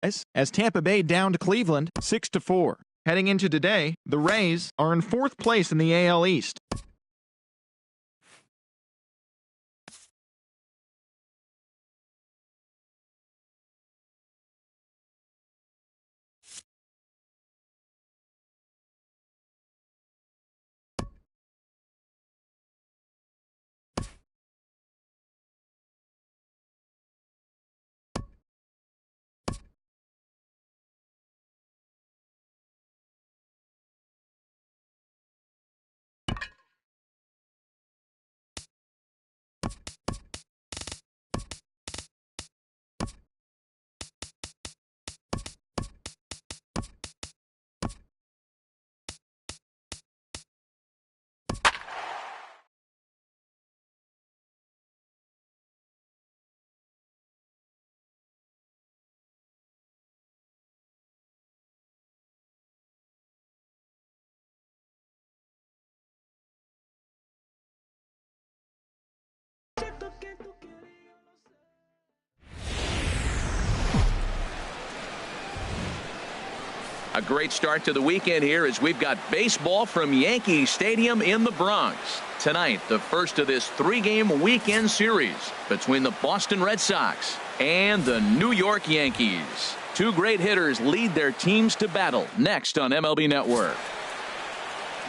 as Tampa Bay downed Cleveland 6-4. Heading into today, the Rays are in 4th place in the AL East. A great start to the weekend here as we've got baseball from Yankee Stadium in the Bronx. Tonight, the first of this 3-game weekend series between the Boston Red Sox and the New York Yankees. Two great hitters lead their teams to battle next on MLB Network.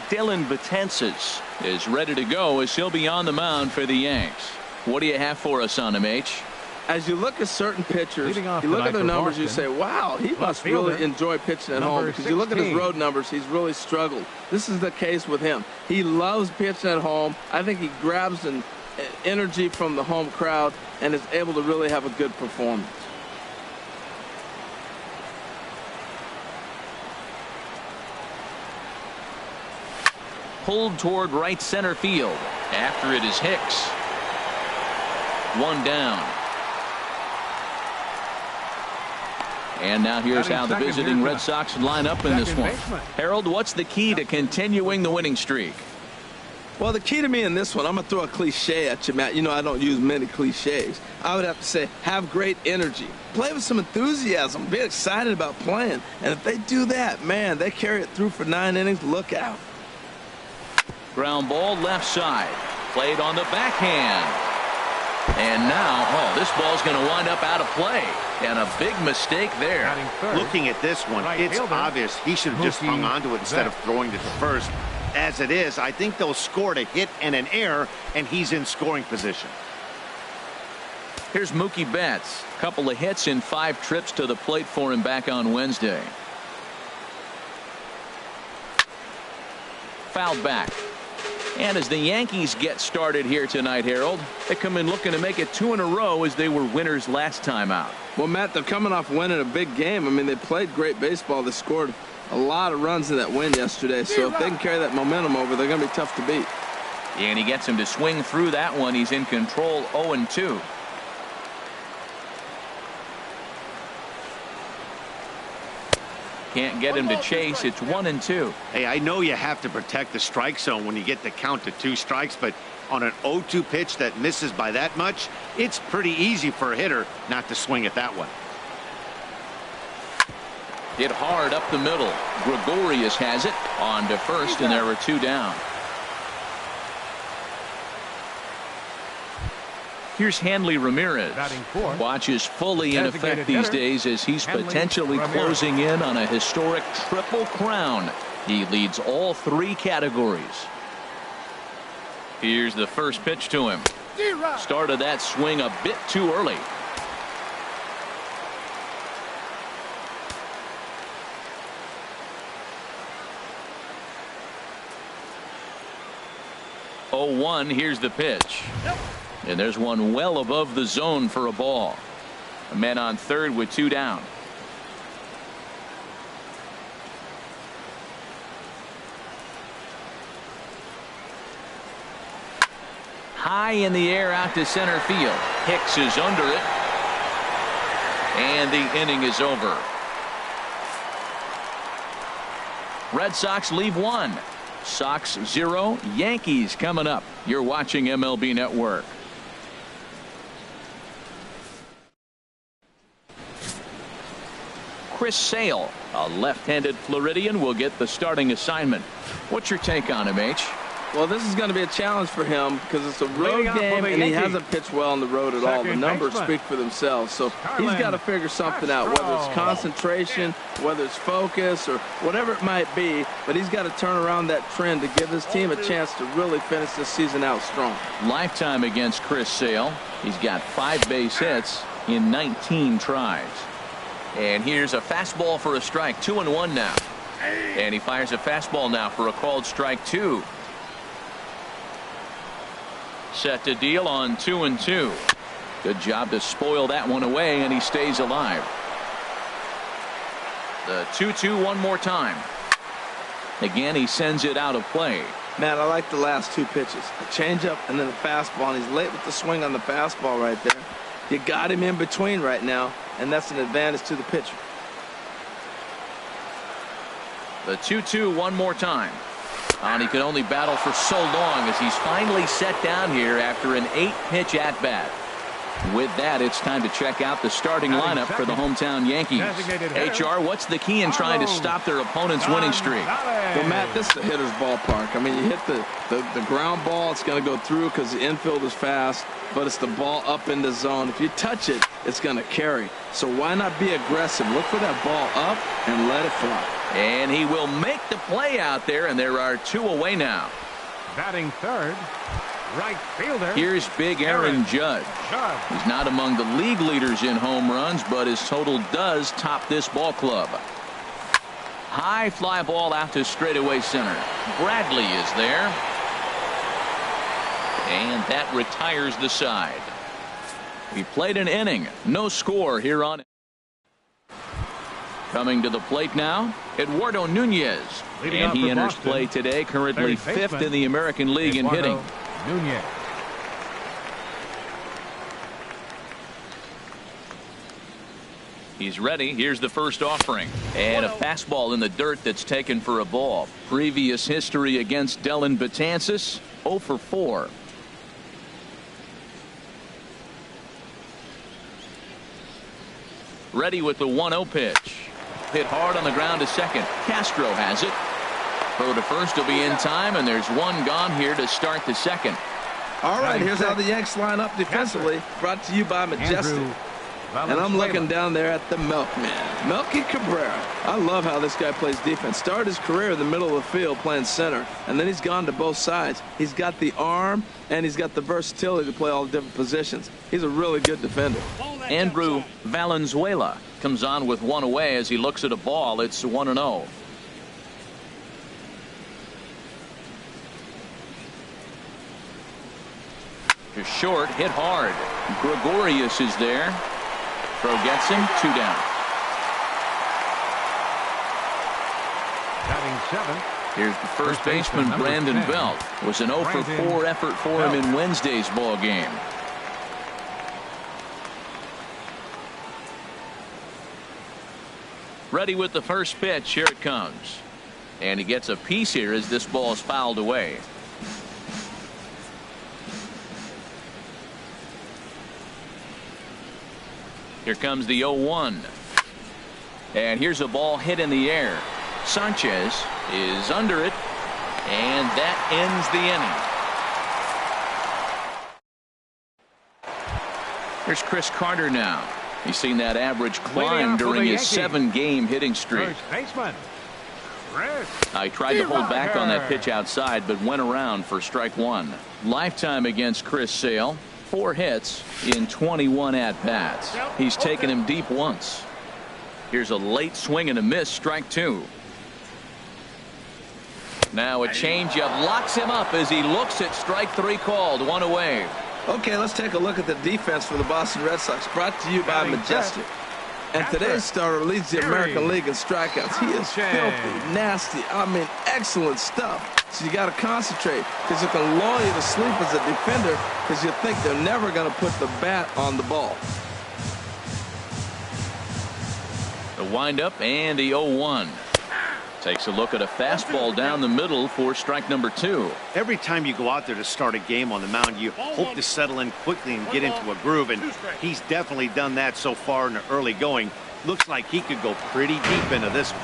Dylan Betances is ready to go as he'll be on the mound for the Yanks. What do you have for us on him, H? As you look at certain pitchers, you look at their numbers, you say, wow, he must really enjoy pitching at home. Because you look at his road numbers, he's really struggled. This is the case with him. He loves pitching at home. I think he grabs an energy from the home crowd and is able to really have a good performance. Pulled toward right center field. After it is Hicks. One down. And now here's how the visiting Red Sox line up in this one. Harold, what's the key to continuing the winning streak? Well, the key to me in this one, I'm going to throw a cliche at you, Matt. You know I don't use many cliches. I would have to say have great energy. Play with some enthusiasm. Be excited about playing. And if they do that, man, they carry it through for 9 innings. Look out. Ground ball left side. Played on the backhand. And now, this ball's going to wind up out of play. And a big mistake there. Looking at this one, it's obvious he should have just hung on to it instead of throwing it to first. As it is, I think they'll score a hit and an error, and he's in scoring position. Here's Mookie Betts. Couple of hits in 5 trips to the plate for him back on Wednesday. Fouled back. And as the Yankees get started here tonight, Harold, they come in looking to make it 2 in a row as they were winners last time out. Well, Matt, they're coming off winning a big game. I mean, they played great baseball. They scored a lot of runs in that win yesterday. So if they can carry that momentum over, they're going to be tough to beat. And he gets him to swing through that one. He's in control 0-2. Can't get him to chase. It's 1-2. Hey, I know you have to protect the strike zone when you get the count to 2 strikes, but on an 0-2 pitch that misses by that much, it's pretty easy for a hitter not to swing at that one. Hit hard up the middle. Gregorius has it on to first, and there were 2 down. Here's Hanley Ramirez. Watches fully in effect these days as he's potentially closing in on a historic triple crown. He leads all 3 categories. Here's the first pitch to him. Started that swing a bit too early. Oh, 1. Here's the pitch. And there's one well above the zone for a ball. A man on third with 2 down. High in the air out to center field. Hicks is under it. And the inning is over. Red Sox leave 1. Sox 0. Yankees coming up. You're watching MLB Network. Chris Sale. A left-handed Floridian will get the starting assignment. What's your take on him, H? Well, this is going to be a challenge for him because it's a road game and he hasn't pitched well on the road at all. The numbers speak for themselves. So he's got to figure something out, whether it's concentration, whether it's focus, or whatever it might be. But he's got to turn around that trend to give his team a chance to really finish this season out strong. Lifetime against Chris Sale. He's got 5 base hits in 19 tries. And here's a fastball for a strike. 2-1 now. And he fires a fastball now for a called strike 2. Set to deal on 2-2. Good job to spoil that one away, and he stays alive. The 2-2 one more time. Again, he sends it out of play. Man, I like the last 2 pitches. A changeup and then a fastball, and he's late with the swing on the fastball right there. You got him in between right now, and that's an advantage to the pitcher. The 2-2 one more time. And he could only battle for so long as he's finally set down here after an 8-pitch at-bat. With that, it's time to check out the starting lineup for the hometown Yankees. HR, what's the key in trying to stop their opponent's winning streak? Well, Matt, this is the hitter's ballpark. I mean, you hit the ground ball, it's going to go through because the infield is fast, but it's the ball up in the zone. If you touch it, it's going to carry. So why not be aggressive? Look for that ball up and let it fly. And he will make the play out there, and there are 2 away now. Batting third, right fielder. Here's big Aaron Judge. He's not among the league leaders in home runs, but his total does top this ball club. High fly ball out to straightaway center. Bradley is there. And that retires the side. We played an inning. No score here on. Coming to the plate now, Eduardo Nunez. And he enters play today, currently 5th in the American League in hitting. Nunez. He's ready. Here's the first offering. And a fastball in the dirt that's taken for a ball. Previous history against Dellin Betances, 0 for 4. Ready with the 1-0 pitch. Hit hard on the ground to second. Castro has it. Throw to first will be in time, and there's one gone here to start the second. All right, here's how the Yanks line up defensively. Brought to you by Majestic. And I'm looking down there at the Milkman, Melky Cabrera. I love how this guy plays defense. Started his career in the middle of the field playing center, and then he's gone to both sides. He's got the arm, and he's got the versatility to play all the different positions. He's a really good defender. Andrew Valenzuela comes on with 1 away as he looks at a ball. It's 1-0. To short, hit hard. Gregorius is there. Throw gets him. 2 down. Batting 7th. Here's the first baseman, Brandon Belt. It was an 0 for 4 effort for him in Wednesday's ball game. Ready with the first pitch. Here it comes. And he gets a piece here as this ball is fouled away. Here comes the 0-1. And here's a ball hit in the air. Sanchez is under it. And that ends the inning. Here's Chris Carter now. He's seen that average climb during his 7-game hitting streak. I tried to hold back on that pitch outside, but went around for strike 1. Lifetime against Chris Sale. 4 hits in 21 at-bats. He's taken him deep once. Here's a late swing and a miss, strike 2. Now a changeup locks him up as he looks at strike 3 called. 1 away. Okay, let's take a look at the defense for the Boston Red Sox, brought to you by Majestic. And today's starter leads the American League in strikeouts. He is filthy, nasty, I mean, excellent stuff. So you got to concentrate because it can lull you to sleep as a defender because you think they're never going to put the bat on the ball. The windup and the 0-1. Takes a look at a fastball down the middle for strike number 2. Every time you go out there to start a game on the mound, you hope to settle in quickly and get into a groove, and he's definitely done that so far in the early going. Looks like he could go pretty deep into this one.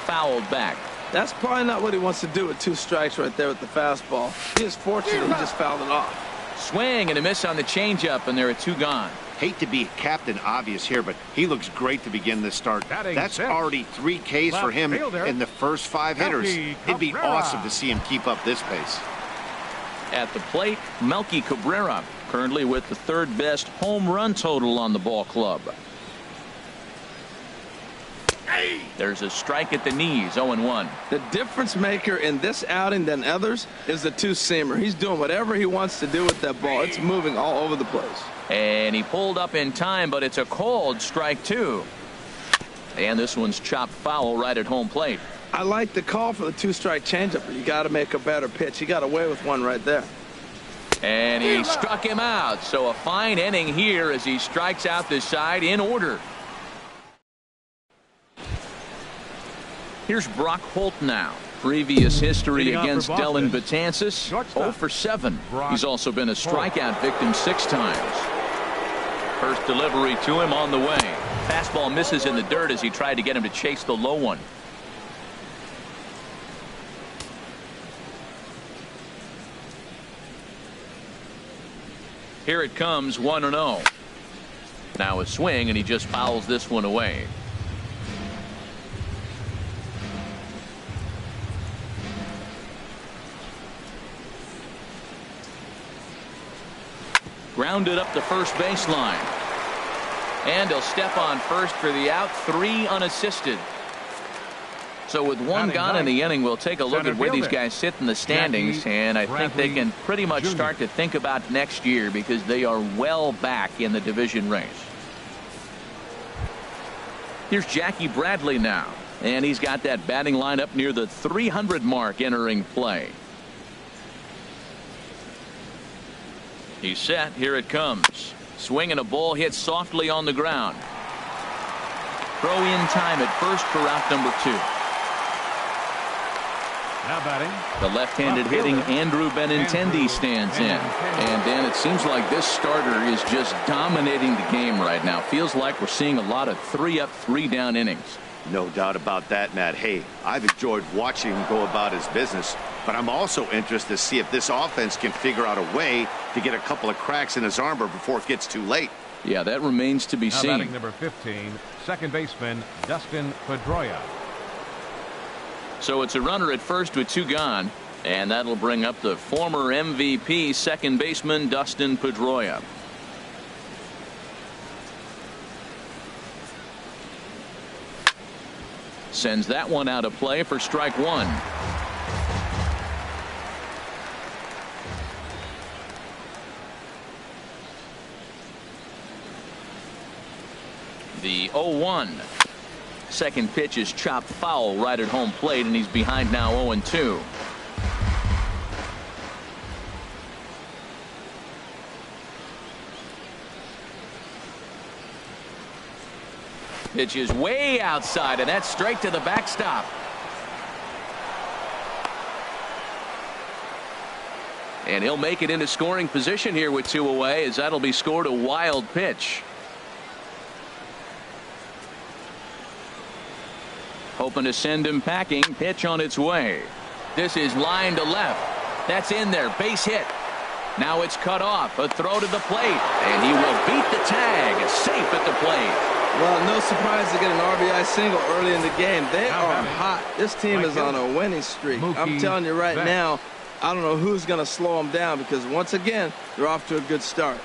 Fouled back. That's probably not what he wants to do with 2 strikes right there with the fastball. He is fortunate he just fouled it off. Swing and a miss on the changeup, and there are 2 gone. Hate to be Captain Obvious here, but he looks great to begin this start. That's already 3 Ks for him in the first 5 hitters. It'd be awesome to see him keep up this pace. At the plate, Melky Cabrera, currently with the 3rd best home run total on the ball club. There's a strike at the knees, 0-1. The difference maker in this outing than others is the 2-seamer. He's doing whatever he wants to do with that ball. It's moving all over the place. And he pulled up in time, but it's a called strike 2. And this one's chopped foul right at home plate. I like the call for the 2-strike changeup, but you got to make a better pitch. He got away with one right there. And he struck him out. So a fine inning here as he strikes out this side in order. Here's Brock Holt now. Previous history against Dellin Betances, 0 for 7. He's also been a strikeout victim 6 times. First delivery to him on the way. Fastball misses in the dirt as he tried to get him to chase the low one. Here it comes, 1-0. Now a swing, and he just fouls this one away. Grounded up the first baseline. And he'll step on first for the out, 3 unassisted. So with 1 gone in the inning, we'll take a look at where these guys sit in the standings, and I think they can pretty much start to think about next year because they are well back in the division race. Here's Jackie Bradley now, and he's got that batting lineup near the 300 mark entering play. He's set. Here it comes. Swing and a ball hit softly on the ground. Throw in time at first for out number 2. Now batting. The left-handed hitting Andrew Benintendi stands in. And Dan, it seems like this starter is just dominating the game right now. Feels like we're seeing a lot of 3-up, 3-down innings. No doubt about that, Matt. Hey, I've enjoyed watching him go about his business, but I'm also interested to see if this offense can figure out a way to get a couple of cracks in his armor before it gets too late. Yeah, that remains to be seen. Batting number 15, second baseman Dustin Pedroia. So it's a runner at first with 2 gone, and that'll bring up the former MVP second baseman Dustin Pedroia. Sends that one out of play for strike 1. The 0-1. Second pitch is chopped foul right at home plate, and he's behind now 0-2. Pitch is way outside, and that's straight to the backstop. And he'll make it into scoring position here with 2 away, as that'll be scored a wild pitch. Hoping to send him packing. Pitch on its way. This is line to left. That's in there. Base hit. Now it's cut off. A throw to the plate. And he will beat the tag. Safe at the plate. Well, no surprise to get an RBI single early in the game. They are hot. This team is on a winning streak. I'm telling you right now, I don't know who's going to slow them down because once again, they're off to a good start.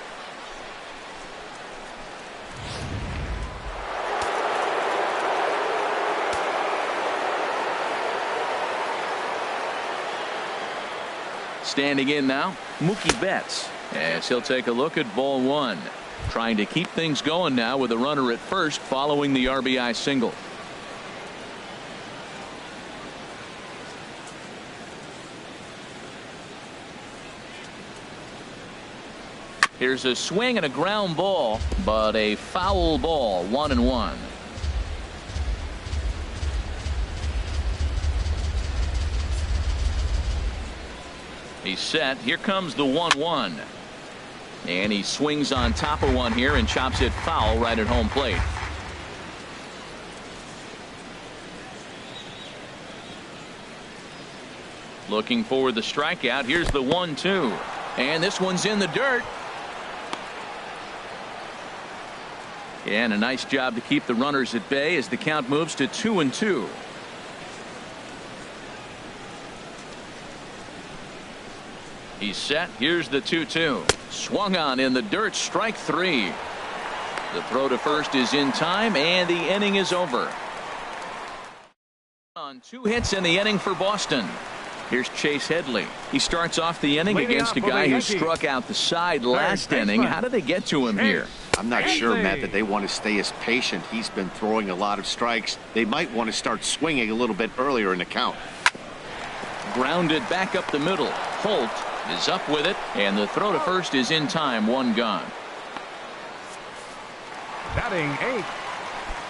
Standing in now, Mookie Betts, as he'll take a look at ball 1. Trying to keep things going now with a runner at first following the RBI single. Here's a swing and a ground ball, but a foul ball, 1-1. He's set. Here comes the 1-1. And he swings on top of one here and chops it foul right at home plate. Looking for the strikeout. Here's the 1-2. And this one's in the dirt. And a nice job to keep the runners at bay as the count moves to 2-2. He's set. Here's the 2-2. Swung on in the dirt. Strike 3. The throw to first is in time, and the inning is over. On 2 hits in the inning for Boston. Here's Chase Headley. He starts off the inning against a guy who struck out the side last inning. How did they get to him here? I'm not sure, Matt, that they want to stay as patient. He's been throwing a lot of strikes. They might want to start swinging a little bit earlier in the count. Grounded back up the middle. Holt is up with it, and the throw to first is in time. 1 gone. Batting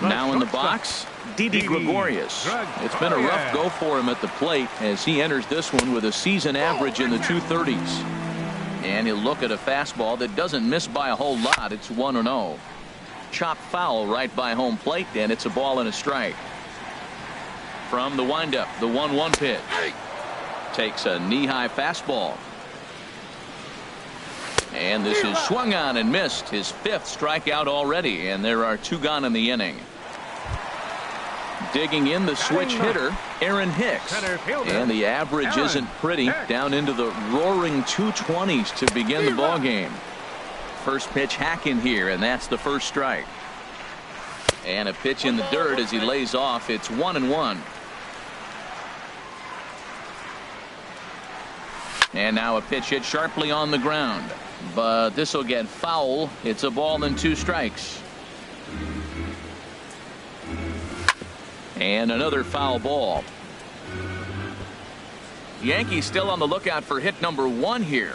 8. Now in the box, Didi Gregorius. It's been a rough go for him at the plate as he enters this one with a season average in the 230s. And he'll look at a fastball that doesn't miss by a whole lot. It's 1-0. Chop foul right by home plate, and it's a ball and a strike. From the windup, the 1-1 pitch. Takes a knee-high fastball. And this is swung on and missed. His 5th strikeout already, and there are 2 gone in the inning. Digging in the switch hitter, Aaron Hicks. And the average isn't pretty, down into the roaring 220s to begin the ball game. First pitch hacking here, and that's the first strike. And a pitch in the dirt as he lays off. It's 1-1. And now a pitch hit sharply on the ground, but this will get foul. It's a ball and 2 strikes. And another foul ball. Yankees still on the lookout for hit number 1 here.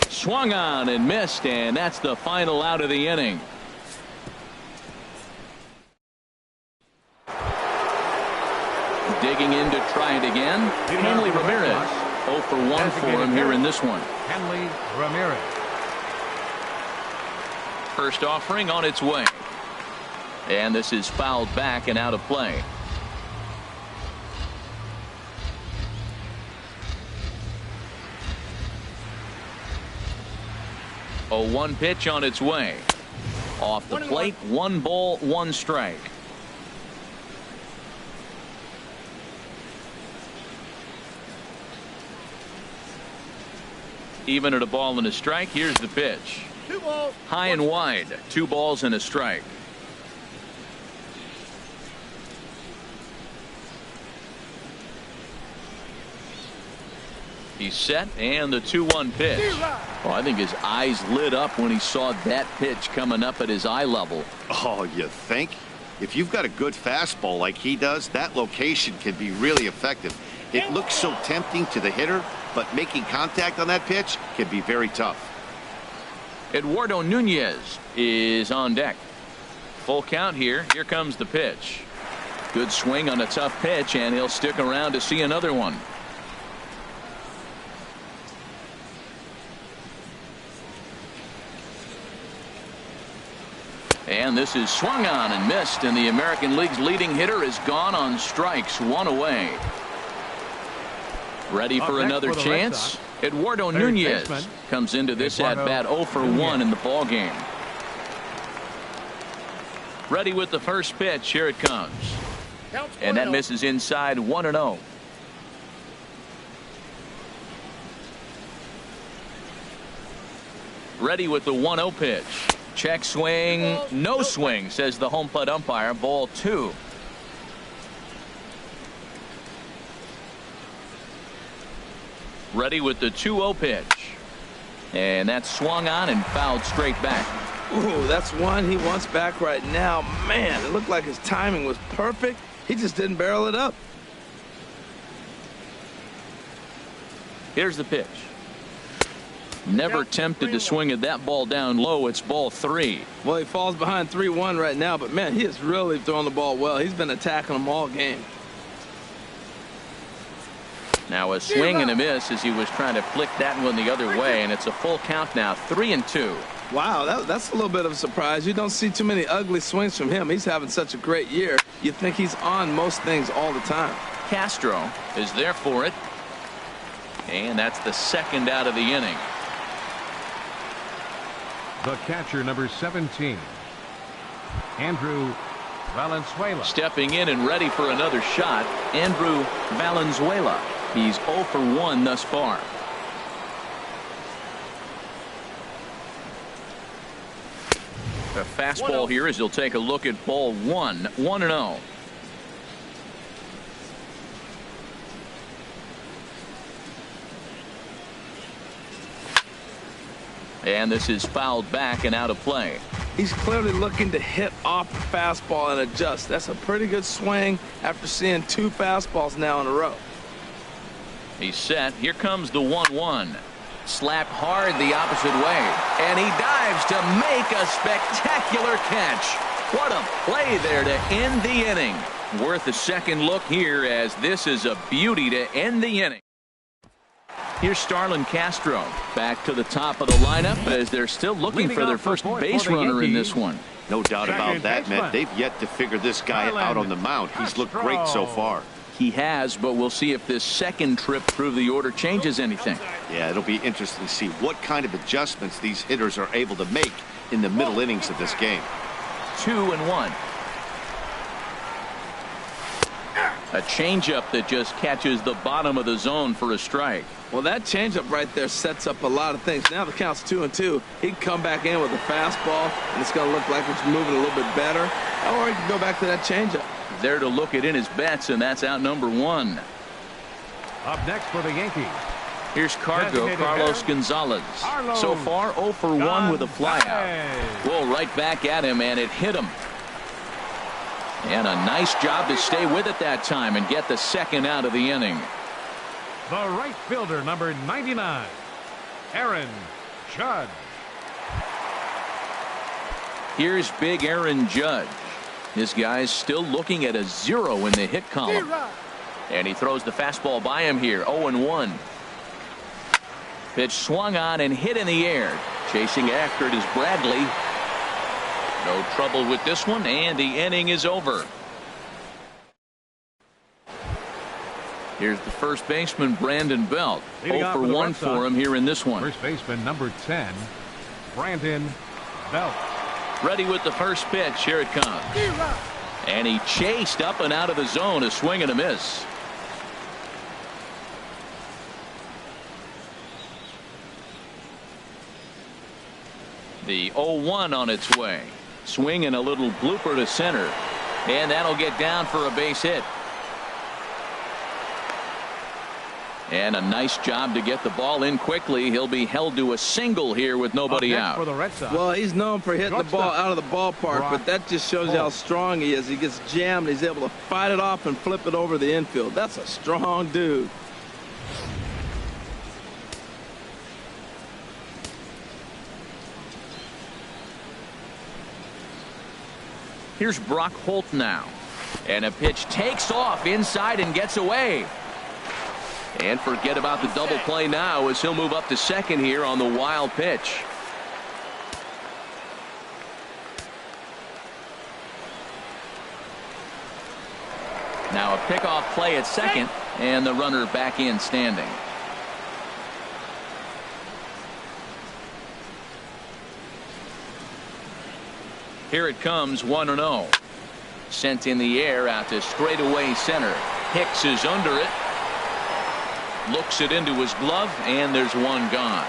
Swung on and missed, and that's the final out of the inning. Digging in to try it again, Hanley Ramirez. 0 for 1 for him here in this one. Hanley Ramirez. First offering on its way. And this is fouled back and out of play. A 1 pitch on its way. Off the plate, 1 ball, 1 strike. Even at a ball and a strike, here's the pitch. High and wide, 2 balls and a strike. He's set, and the 2-1 pitch. Well, I think his eyes lit up when he saw that pitch coming up at his eye level. Oh, you think? If you've got a good fastball like he does, that location can be really effective. It looks so tempting to the hitter, but making contact on that pitch can be very tough. Eduardo Nunez is on deck. Full count here. Here comes the pitch. Good swing on a tough pitch, and he'll stick around to see another one. And this is swung on and missed, and the American League's leading hitter is gone on strikes. 1 away. Ready for another chance? Eduardo Nunez comes into this at-bat 0 for 1 in the ball game. Ready with the first pitch. Here it comes. And that misses inside. 1-0. Ready with the 1-0 pitch. Check swing. No swing, says the home plate umpire. Ball 2. Ready with the 2-0 pitch. And that's swung on and fouled straight back. Ooh, that's one he wants back right now. Man, it looked like his timing was perfect. He just didn't barrel it up. Here's the pitch. Never tempted to swing at that ball down low. It's ball 3. Well, he falls behind 3-1 right now, but man, he is really throwing the ball well. He's been attacking them all game. Now a swing and a miss as he was trying to flick that one the other way, and it's a full count now. 3-2. Wow, that's a little bit of a surprise. You don't see too many ugly swings from him. He's having such a great year. You think he's on most things all the time. Castro is there for it. And that's the second out of the inning. The catcher, number 17, Andrew Valenzuela. Stepping in and ready for another shot, Andrew Valenzuela. He's 0 for 1 thus far. A fastball here as he'll take a look at ball 1. 1-0. And this is fouled back and out of play. He's clearly looking to hit off the fastball and adjust. That's a pretty good swing after seeing 2 fastballs now in a row. He's set. Here comes the 1-1. Slapped hard the opposite way. And he dives to make a spectacular catch. What a play there to end the inning. Worth a second look here, as this is a beauty to end the inning. Here's Starlin Castro back to the top of the lineup as they're still looking for their first base runner in this one. No doubt about that, Matt. They've yet to figure this guy out on the mound. He's looked great so far. He has, but we'll see if this second trip through the order changes anything. Yeah, it'll be interesting to see what kind of adjustments these hitters are able to make in the middle innings of this game. 2-1. A changeup that just catches the bottom of the zone for a strike. Well, that changeup right there sets up a lot of things. Now the count's 2-2. He can come back in with a fastball, and it's going to look like it's moving a little bit better. Or he can go back to that changeup. There to look at in his bets, and that's out number 1. Up next for the Yankees. Here's Carlos Gonzalez. So far 0 for 1 with a flyout. Well, right back at him, and it hit him. And a nice job to stay with it that time and get the second out of the inning. The right fielder, number 99, Aaron Judge. Here's big Aaron Judge. This guy's still looking at a 0 in the hit column. And he throws the fastball by him here. 0-1. Pitch swung on and hit in the air. Chasing after it is Bradley. No trouble with this one, and the inning is over. Here's the first baseman, Brandon Belt. 0 for 1 for him here in this one. First baseman, number 10, Brandon Belt. Ready with the first pitch. Here it comes. And he chased up and out of the zone. A swing and a miss. The 0-1 on its way. Swing and a little blooper to center. And that'll get down for a base hit. And a nice job to get the ball in quickly. He'll be held to a single here with nobody out. For the Red Sox. Well, he's known for hitting the ball out of the ballpark, but that just shows you how strong he is. He gets jammed. He's able to fight it off and flip it over the infield. That's a strong dude. Here's Brock Holt now. And a pitch takes off inside and gets away. And forget about the double play now as he'll move up to second here on the wild pitch. Now a pickoff play at second, and the runner back in standing. Here it comes, 1-0. Sent in the air out to straightaway center. Hicks is under it. Looks it into his glove, and there's one gone.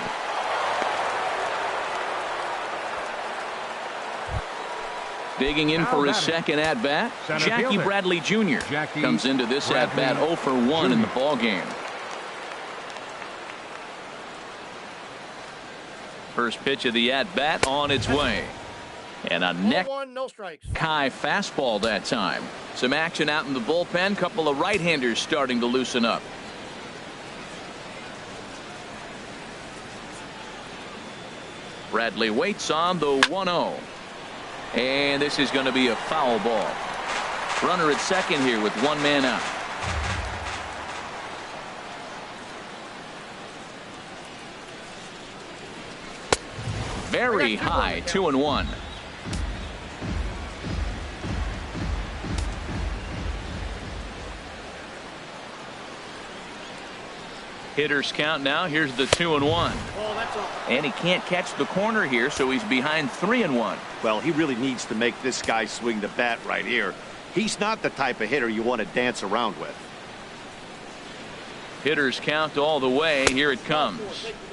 Digging in for his second at-bat, Jackie Bradley Jr. comes into this at-bat 0 for 1 in the ballgame. First pitch of the at-bat on its way. And a neck high fastball that time. Some action out in the bullpen. Couple of right-handers starting to loosen up. Bradley waits on the 1-0. And this is going to be a foul ball. Runner at second here with one man out. Very high, 2-1. Hitters count now. Here's the 2-1. And he can't catch the corner here, so he's behind 3-1. Well, he really needs to make this guy swing the bat right here. He's not the type of hitter you want to dance around with. Hitters count all the way. Here it comes.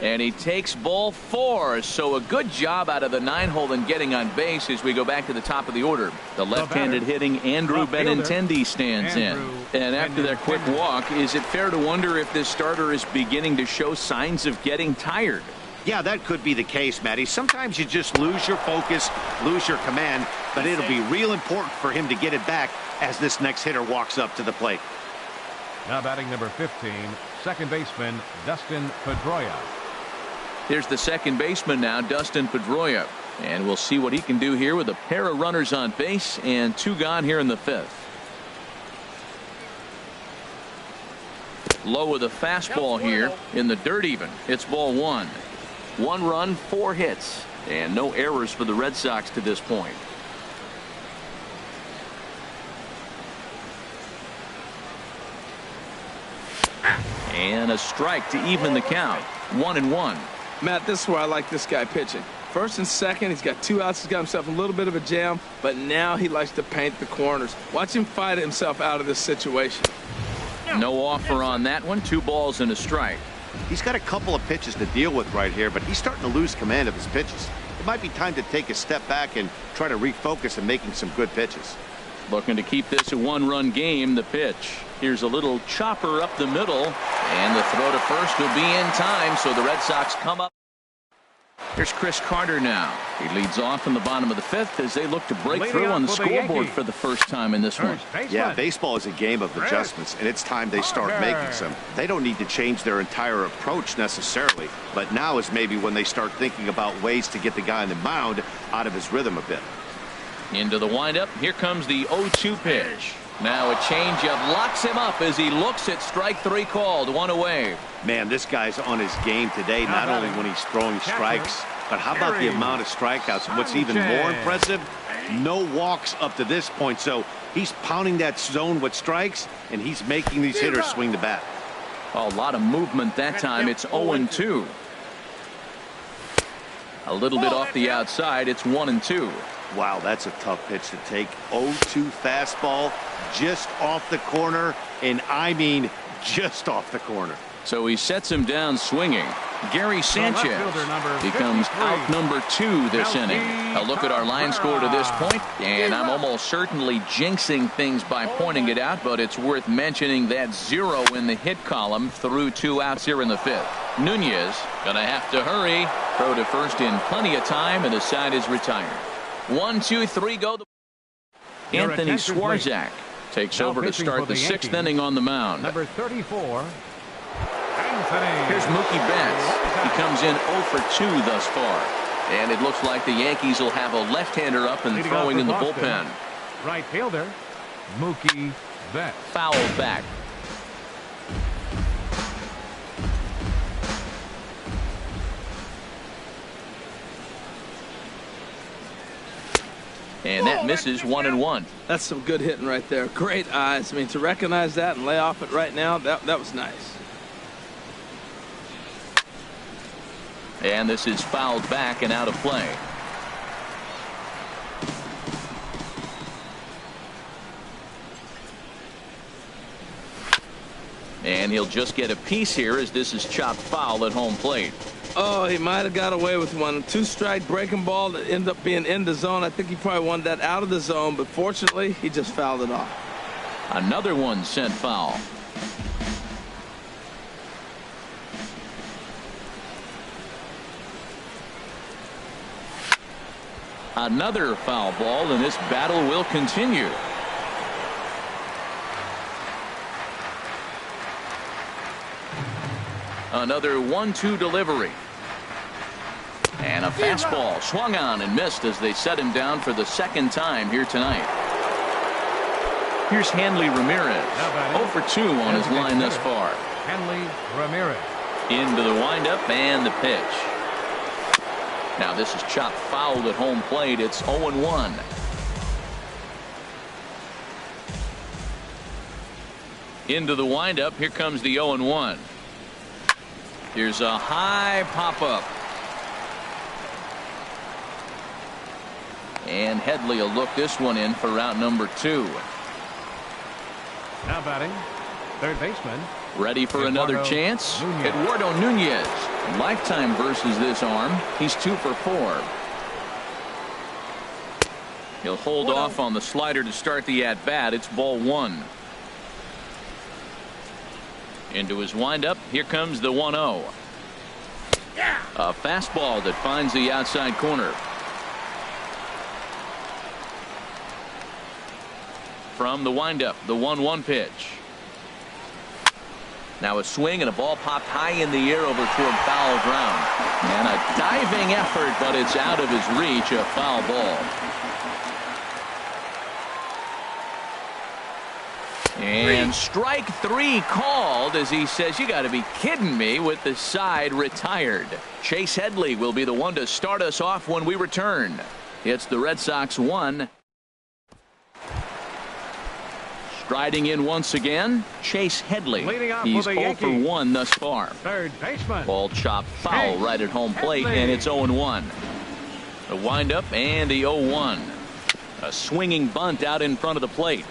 And he takes ball 4. So a good job out of the 9-hole in getting on base as we go back to the top of the order. The left-handed hitting Andrew Benintendi stands in. And after that quick walk, is it fair to wonder if this starter is beginning to show signs of getting tired? Yeah, that could be the case, Matty. Sometimes you just lose your focus, lose your command, but it'll be real important for him to get it back as this next hitter walks up to the plate. Now batting number 15, second baseman Dustin Pedroia. Here's the second baseman now, Dustin Pedroia. And we'll see what he can do here with a pair of runners on base and 2 gone here in the 5th. Low with a fastball here in the dirt even. It's ball 1. 1 run, 4 hits, and no errors for the Red Sox to this point. And a strike to even the count. 1-1. Matt, this is where I like this guy pitching. First and second, he's got 2 outs. He's got himself a little bit of a jam, but now he likes to paint the corners. Watch him fight himself out of this situation. No offer on that one. 2 balls and a strike. He's got a couple of pitches to deal with right here, but he's starting to lose command of his pitches. It might be time to take a step back and try to refocus on making some good pitches. Looking to keep this a 1-run game. The pitch. Here's a little chopper up the middle, and the throw to first will be in time, so the Red Sox come up. Here's Chris Carter now. He leads off in the bottom of the 5th as they look to break through on the scoreboard for the first time in this one. Yeah, baseball is a game of adjustments, and it's time they start making some. They don't need to change their entire approach necessarily, but now is maybe when they start thinking about ways to get the guy on the mound out of his rhythm a bit. Into the windup. Here comes the 0-2 pitch. Now a changeup locks him up as he looks at strike 3 called. 1 away. Man, this guy's on his game today, not only when he's throwing strikes, but how about the amount of strikeouts? And what's even more impressive, no walks up to this point. So he's pounding that zone with strikes, and he's making these hitters swing the bat. A lot of movement that time. It's 0-2. A little bit off the outside. It's 1-2. Wow, that's a tough pitch to take. 0-2 fastball just off the corner, and I mean just off the corner. So he sets him down swinging. Gary Sanchez becomes out number 2 this inning. A look at our line score to this point, and I'm almost certainly jinxing things by pointing it out, but it's worth mentioning that 0 in the hit column through 2 outs here in the 5th. Nunez gonna have to hurry. Throw to first in plenty of time, and the side is retired. 1, 2, 3 go. Anthony Swarzak takes over to start the 6th inning on the mound. Number 34. Anthony. Here's Mookie Betts. He comes in 0 for 2 thus far. And it looks like the Yankees will have a left-hander up and throwing in the bullpen. Right fielder, Mookie Betts. Foul back. And that misses 1-1. That's some good hitting right there. Great eyes. I mean, to recognize that and lay off it right now, that was nice. And this is fouled back and out of play. And he'll just get a piece here as this is chopped foul at home plate. Oh, he might have got away with one. 2-strike breaking ball that ended up being in the zone. I think he probably wanted that out of the zone, but fortunately, he just fouled it off. Another one sent foul. Another foul ball, and this battle will continue. Another 1-2 delivery. And a fastball swung on and missed as they set him down for the 2nd time here tonight. Here's Hanley Ramirez. 0 for 2 on his line thus far. Hanley Ramirez. Into the windup and the pitch. Now this is chopped foul at home plate. It's 0-1. Into the windup. Here comes the 0-1. Here's a high pop-up. And Headley will look this one in for route number 2. Now batting, third baseman. Ready for another chance. Eduardo Nunez. Lifetime versus this arm. He's 2 for 4. He'll hold off on the slider to start the at-bat. It's ball 1. Into his windup. Here comes the 1-0. A fastball that finds the outside corner. From the windup, the 1-1 pitch. Now a swing and a ball popped high in the air over toward foul ground. And a diving effort, but it's out of his reach, a foul ball. And strike 3 called as he says, you got to be kidding me, with the side retired. Chase Headley will be the one to start us off when we return. It's the Red Sox 1. Striding in once again, Chase Headley. He's 0 for 1 thus far. Third baseman. Ball chopped foul right at home plate, and it's 0-1. The windup and the 0-1. A swinging bunt out in front of the plate.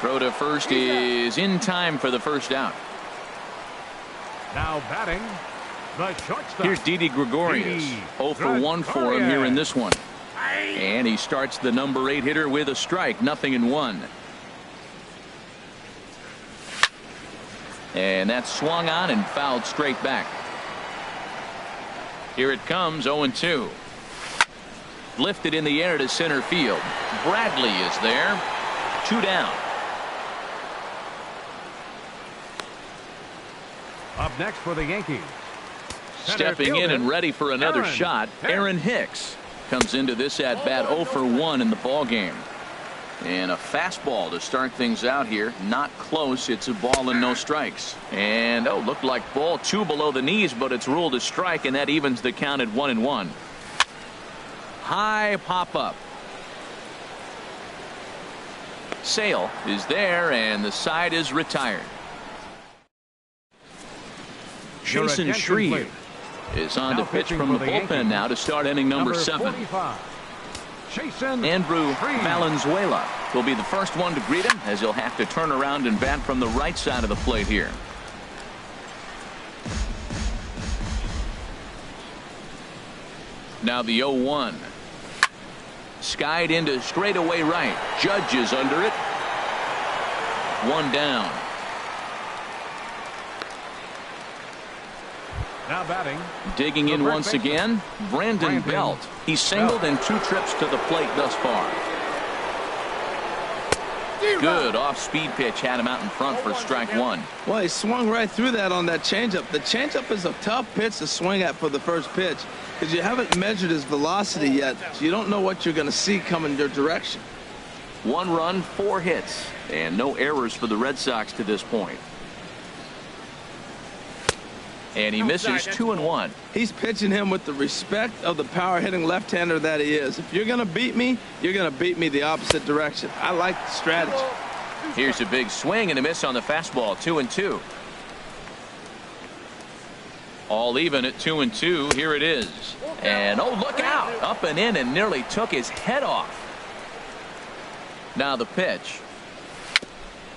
Throw to first is in time for the first out. Now batting, the shortstop. Here's Didi Gregorius. 0 for 1 for him here in this one. And he starts the number 8 hitter with a strike, 0-1. And that's swung on and fouled straight back. Here it comes, 0-2. Lifted in the air to center field. Bradley is there. 2 down. Up next for the Yankees. Stepping in and ready for another shot, Aaron Hicks comes into this at bat 0 for 1 in the ball game. And a fastball to start things out here. Not close. It's a ball and no strikes. And looked like ball 2 below the knees, but it's ruled a strike, and that evens the count at 1-1. High pop up. Sale is there, and the side is retired. Jason Shreve is on to pitch from the bullpen now to start inning number 7. Andrew Valenzuela will be the first one to greet him, as he'll have to turn around and bat from the right side of the plate here. Now the 0-1. Skied into straightaway right. Judge is under it. 1 down. Now batting. Digging in once again, Brandon Belt. He's singled in 2 trips to the plate thus far. Good off-speed pitch had him out in front for strike 1. Well, he swung right through that on that changeup. The changeup is a tough pitch to swing at for the first pitch because you haven't measured his velocity yet, so you don't know what you're going to see coming your direction. 1 run, 4 hits, and no errors for the Red Sox to this point. And he misses 2-1. He's pitching him with the respect of the power-hitting left-hander that he is. If you're going to beat me, you're going to beat me the opposite direction. I like the strategy. Here's a big swing and a miss on the fastball. 2-2. All even at 2-2. Here it is. And look out. Up and in and nearly took his head off. Now the pitch.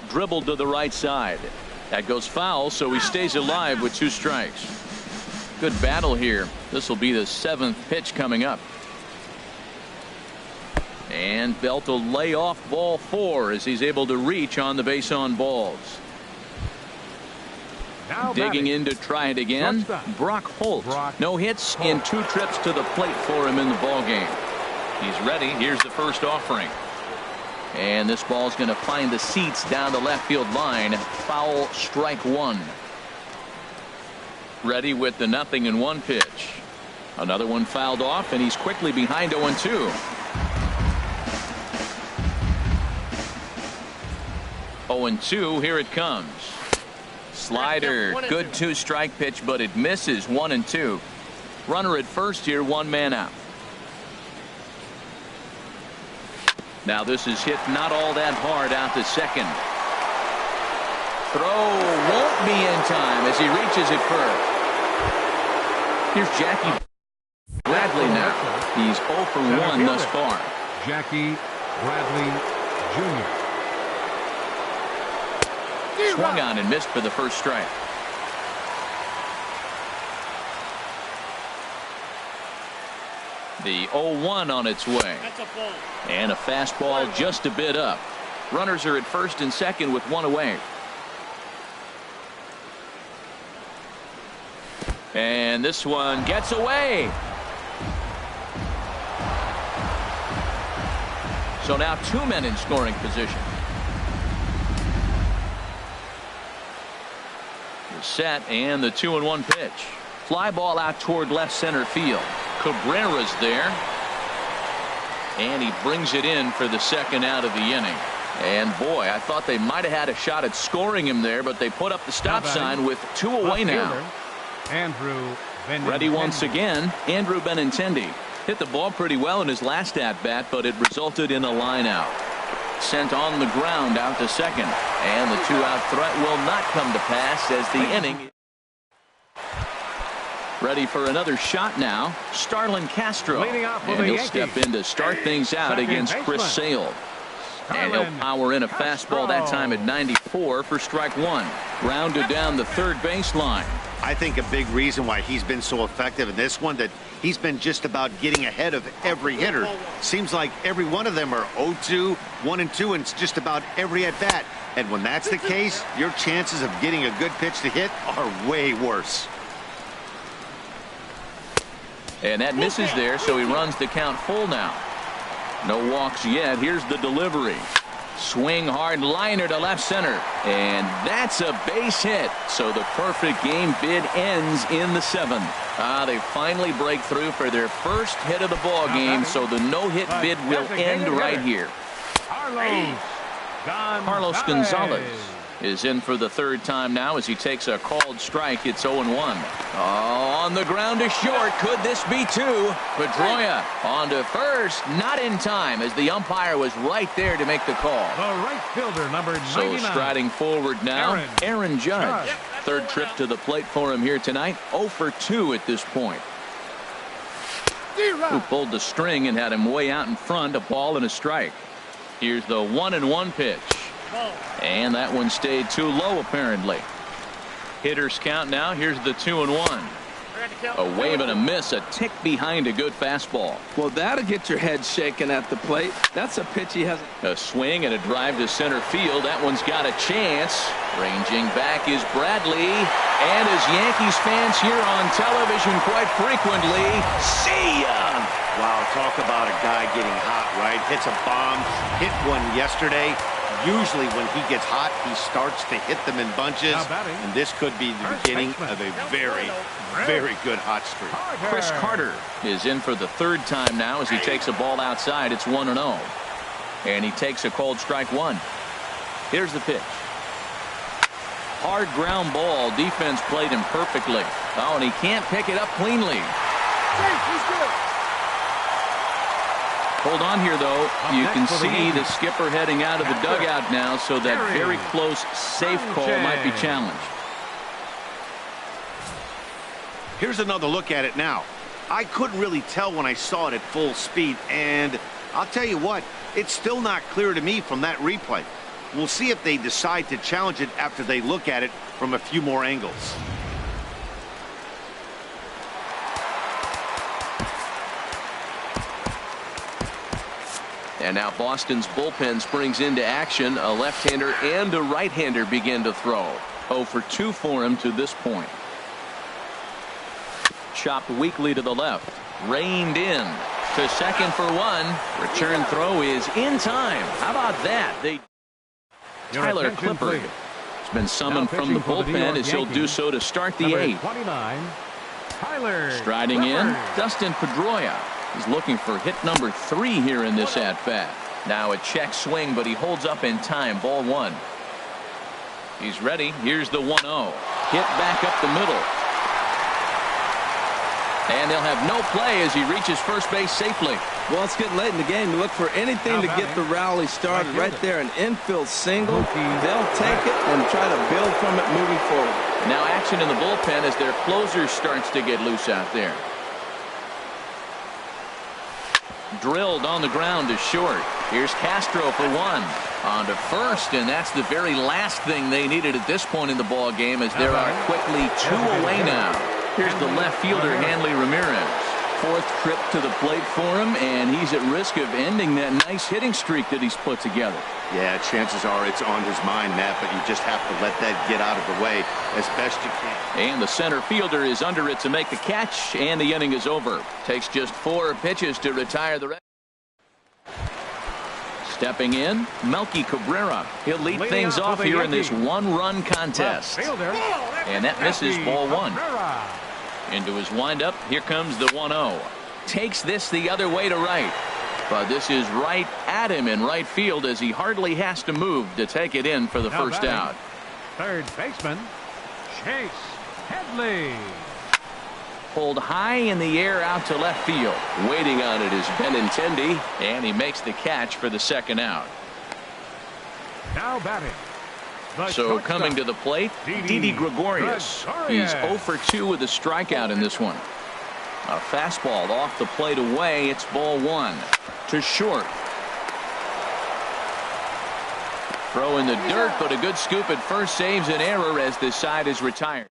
Dribbled to the right side. That goes foul, so he stays alive with 2 strikes. Good battle here. This will be the 7th pitch coming up. And Belt will lay off ball 4 as he's able to reach on the base on balls. Now digging in to try it again. Brock Holt. No hits in 2 trips to the plate for him in the ball game. He's ready. Here's the first offering. And this ball's going to find the seats down the left field line. Foul, strike 1. Ready with the 0-1 pitch. Another one fouled off, and he's quickly behind 0-2. 0-2, here it comes. Slider, good 2-strike pitch, but it misses. 1-2. Runner at first here, 1 man out. Now this is hit not all that hard out to second. throw won't be in time as he reaches it first. Here's Jackie Bradley now. He's 0 for 1 thus far. Jackie Bradley Jr. Swung on and missed for the first strike. The 0-1 on its way. And a fastball just a bit up. Runners are at first and second with one away. And this one gets away. So now 2 men in scoring position. The set and the 2-1 pitch. Fly ball out toward left center field. Cabrera's there. And he brings it in for the second out of the inning. And boy, I thought they might have had a shot at scoring him there, but they put up the stop sign with 2 away now. Andrew Benintendi. Ready once again, Andrew Benintendi. Hit the ball pretty well in his last at-bat, but it resulted in a line out. Sent on the ground out to second. And the 2-out threat will not come to pass as the inning. Ready for another shot now. Starlin Castro. And he'll step in to start things out against Chris Sale. And he'll power in a fastball that time at 94 for strike 1. Grounded down the third baseline. I think a big reason why he's been so effective in this one, that he's been just about getting ahead of every hitter. Seems like every one of them are 0-2, 1-2, and it's just about every at bat. And when that's the case, your chances of getting a good pitch to hit are way worse. And that misses there, so he runs the count full now. No walks yet. Here's the delivery. Swing hard liner to left center. And that's a base hit. So the perfect game bid ends in the 7th. They finally break through for their first hit of the ball game. So the no-hit bid will end right here. Carlos Gonzalez is in for the third time now as he takes a called strike. It's 0-1. On the ground to short. Could this be 2? Pedroia on to first. Not in time as the umpire was right there to make the call. The right fielder, number 99. So striding forward now, Aaron Judge. Third trip to the plate for him here tonight. 0 for 2 at this point. Who pulled the string and had him way out in front. A ball and a strike. Here's the 1-1 pitch. And that one stayed too low apparently. Hitters count now. Here's the 2-1. A wave and a miss, a tick behind a good fastball. Well, that'll get your head shaken at the plate. That's a pitch he hasn't. A swing and a drive to center field. That one's got a chance. Ranging back is Bradley. And as Yankees fans hear on television quite frequently, see ya! Wow, talk about a guy getting hot, right? Hits a bomb, hit one yesterday. Usually when he gets hot, he starts to hit them in bunches, and this could be the beginning of a very, very good hot streak. Chris Carter is in for the third time now as he takes a ball outside. It's 1-0. And he takes a cold strike 1. Here's the pitch. Hard ground ball. Defense played him perfectly. Oh, and he can't pick it up cleanly. Hold on here, though. You can see the skipper heading out of the dugout now, so that very close, safe call might be challenged. Here's another look at it now. I couldn't really tell when I saw it at full speed, and I'll tell you what, it's still not clear to me from that replay. We'll see if they decide to challenge it after they look at it from a few more angles. And now Boston's bullpen springs into action. A left-hander and a right-hander begin to throw. 0 for 2 for him to this point. Chopped weakly to the left. Reined in to second for 1. Return throw is in time. How about that? Tyler Clippard has been summoned from the bullpen as he'll do so to start the 8th. Striding in, Dustin Pedroia. He's looking for hit number 3 here in this at-bat. Now a check swing, but he holds up in time. Ball 1. He's ready. Here's the 1-0. Hit back up the middle. And they'll have no play as he reaches first base safely. Well, it's getting late in the game. You look for anything to get the rally started right there. An infield single. They'll take it and try to build from it moving forward. Now action in the bullpen as their closer starts to get loose out there. Drilled on the ground to short. Here's Castro for one. On to first, and that's the very last thing they needed at this point in the ball game, as there are quickly 2 away now. Here's the left fielder, Hanley Ramirez. 4th trip to the plate for him, and he's at risk of ending that nice hitting streak that he's put together. Yeah, chances are it's on his mind, Matt, but you just have to let that get out of the way as best you can. And the center fielder is under it to make the catch, and the inning is over. Takes just 4 pitches to retire the rest. Stepping in, Melky Cabrera. He'll lead things off here in this 1-run contest. And that misses ball 1. Into his windup, here comes the 1-0. Takes this the other way to right. But this is right at him in right field, as he hardly has to move to take it in for the first out. Third baseman, Chase Headley. Pulled high in the air out to left field. Waiting on it is Benintendi, and he makes the catch for the second out. Now batting. So coming to the plate, Didi Gregorius. He's 0 for 2 with a strikeout in this one. A fastball off the plate away. It's ball 1. To short. Throw in the dirt, but a good scoop at first saves an error as this side is retired.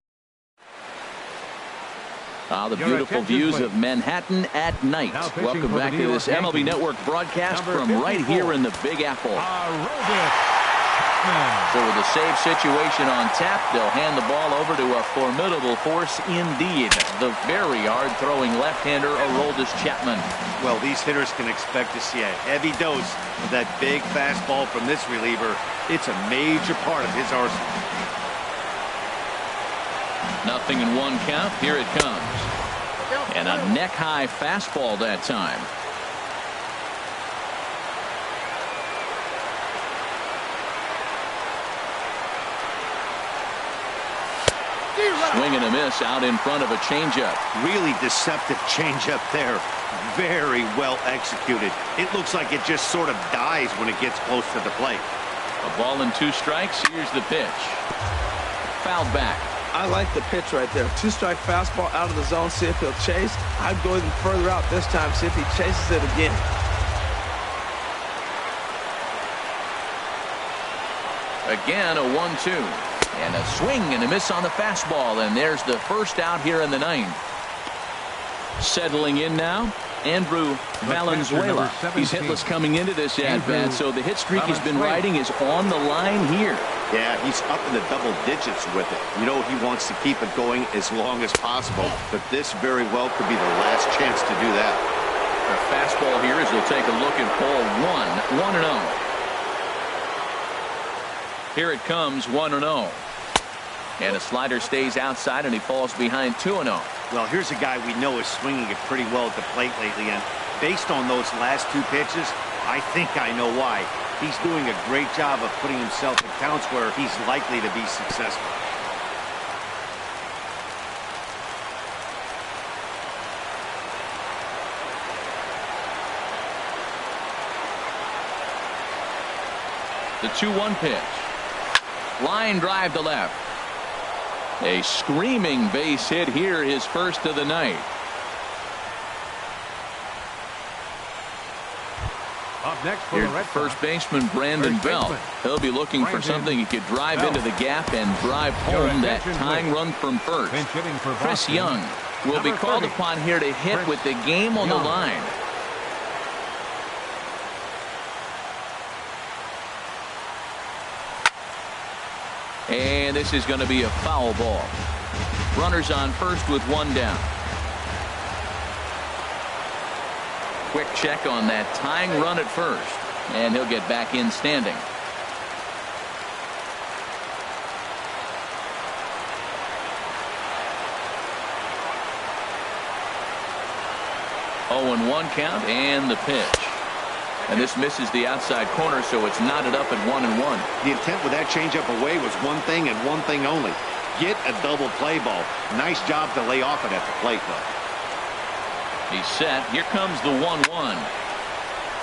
The beautiful views of Manhattan at night. Welcome back to this MLB Network broadcast from right here in the Big Apple. So with a save situation on tap, they'll hand the ball over to a formidable force indeed. The very hard-throwing left-hander, Aroldis Chapman. Well, these hitters can expect to see a heavy dose of that big fastball from this reliever. It's a major part of his arsenal. 0-1 count. Here it comes. And a neck-high fastball that time. Swing and a miss out in front of a changeup. Really deceptive changeup there. Very well executed. It looks like it just sort of dies when it gets close to the plate. A ball and 2 strikes. Here's the pitch. Fouled back. I like the pitch right there. 2-strike fastball out of the zone. See if he'll chase. I'd go even further out this time. See if he chases it again. Again, a 1-2. And a swing and a miss on the fastball. And there's the first out here in the 9th. Settling in now, Andrew Valenzuela. He's hitless coming into this at-bat, so the hit streak he's been riding is on the line here. Yeah, he's up in the double digits with it. You know, he wants to keep it going as long as possible, but this very well could be the last chance to do that. A fastball here as he'll take a look at ball 1, 1-0. Here it comes, 1-0. And a slider stays outside, and he falls behind 2-0. Well, here's a guy we know is swinging it pretty well at the plate lately, and based on those last 2 pitches, I think I know why. He's doing a great job of putting himself in counts where he's likely to be successful. The 2-1 pitch. Line drive to left. A screaming base hit here, his first of the night. Up next for Here's the Red first Sox, baseman Brandon Belt. He'll be looking for something he could drive into the gap and drive home that tying run from first. Chris Young will be called upon here to hit with the game on the line. And this is going to be a foul ball. Runners on first with 1 down. Quick check on that tying run at first, and he'll get back in standing. Oh, and 1 count, and the pitch. And this misses the outside corner, so it's knotted up at 1-1. The intent with that changeup away was one thing and one thing only. Get a double play ball. Nice job to lay off it at the plate, though. He's set. Here comes the 1-1.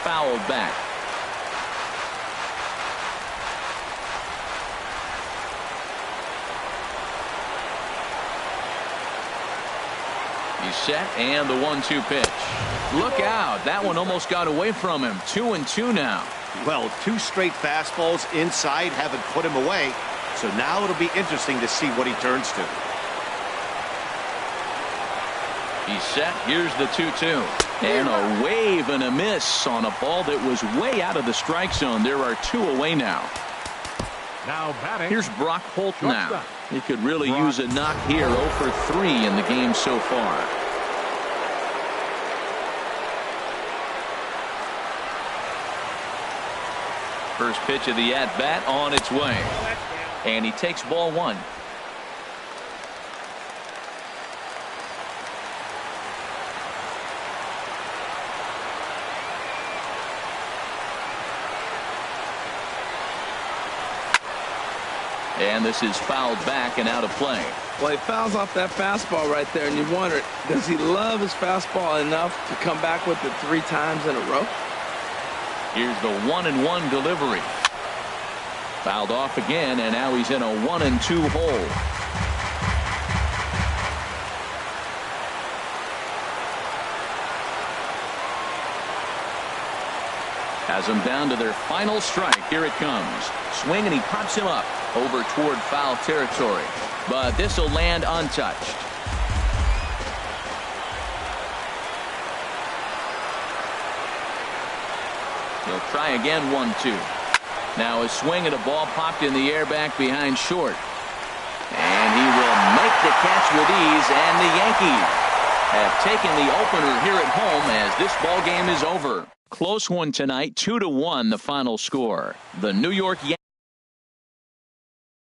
Fouled back. He's set, and the 1-2 pitch. Look out. That one almost got away from him. 2-2 now. Well, 2 straight fastballs inside haven't put him away. So now it'll be interesting to see what he turns to. He's set. Here's the 2-2. And a wave and a miss on a ball that was way out of the strike zone. There are 2 away now. Now batting. Here's Brock Holt now. He could really use a knock here. 0 for 3 in the game so far. First pitch of the at-bat on its way. And he takes ball 1. And this is fouled back and out of play. Well, he fouls off that fastball right there, and you wonder, does he love his fastball enough to come back with it 3 times in a row? Here's the 1-1 delivery. Fouled off again, and now he's in a 1-2 hole. Has him down to their final strike. Here it comes. Swing, and he pops him up over toward foul territory. But this will land untouched. He'll try again. 1-2. Now a swing and a ball popped in the air back behind short. And he will make the catch with ease, and the Yankees have taken the opener here at home as this ball game is over. Close one tonight, 2-1 the final score. The New York Yankees